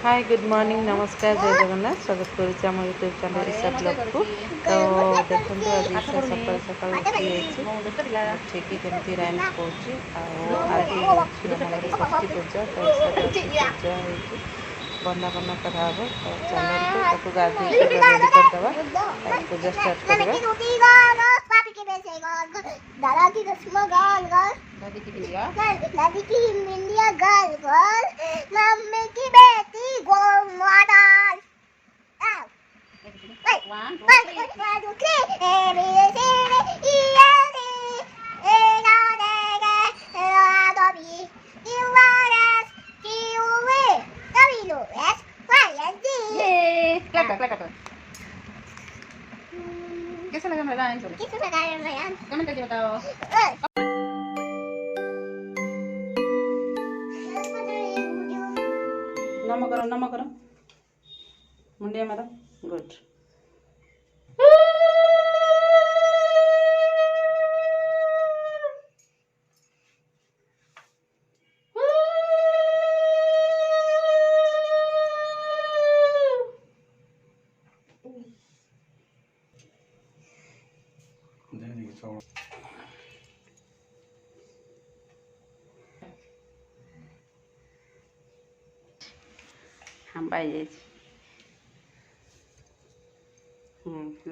Hi good morning नमस्कार जय जगन्नाथ स्वागत करुच्ची आम यूट्यूब चैनल ईशा ब्लॉग को। तो देखो आज ईशा सकाल सकाल उठी उठिकी केमती राइम्स पढ़ुची आज षष्ठी पूजा तो पूजा बंदापना कराब तो चलते गाधे रेडी करदे पूजा स्टार्ट करवा। दादा की रस्म गाल गाल दादी की इंडिया गाल गाल मम्मी की बेटी गोल मॉडल कैसा लगा मेरा डांस? कैसा लगा मेरा? कमेंट करके बताओ। नमो करो मुंडिया मारो गुड। हम पाई जाए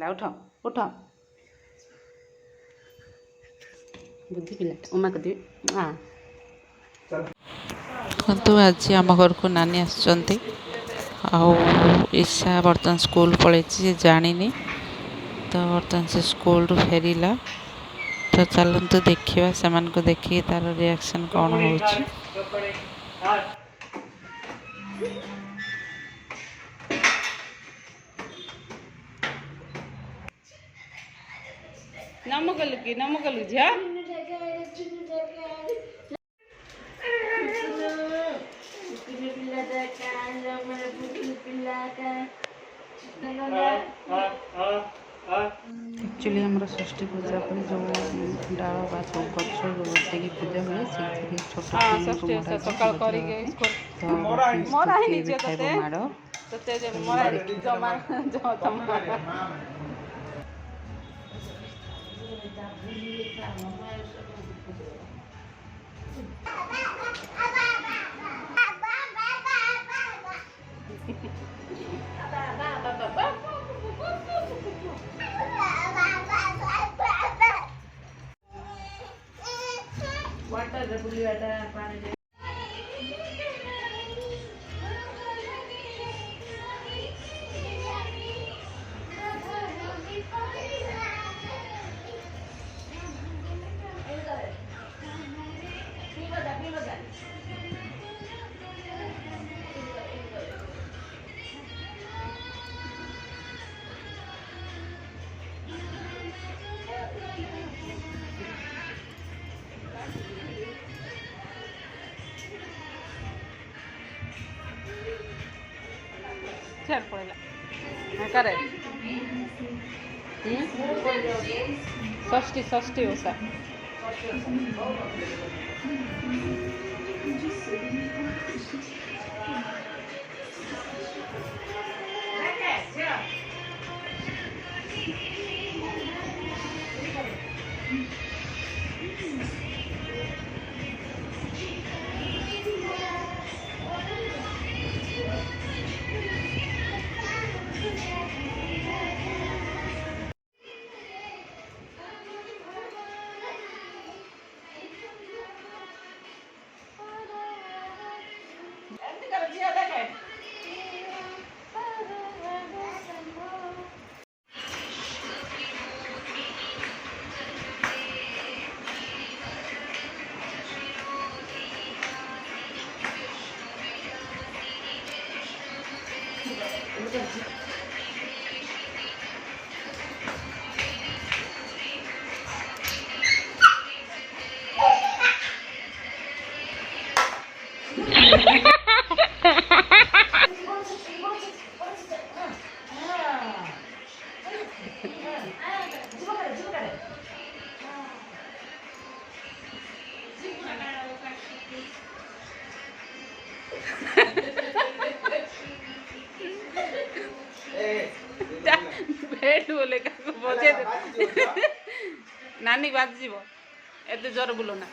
ला उठ उठ बुद्धि पिला उमा कदी हाँ तो आज आम घर को नानी आसुँच ईशा बर्तमान स्कूल पलि जानी तो बर्तमान से स्कूल फेरला तो चलते देखा से देखिए तार रिएक्शन कौन हो। नमो कलु झिया एक्चुअली हमारा षष्ठी पूजा पर जो डाल बा गच जो बसैक पूजा हुए से छोट सकाल माड़ वाटर बुली पानी चल पड़ेगा करे षष्ठी ओसा ହେଠୁ ବୋଲେ ବଜେଇ ଦେ ନାନୀ ବାଜିଯିବ ଏତେ ଜୋର ବୁଲନା।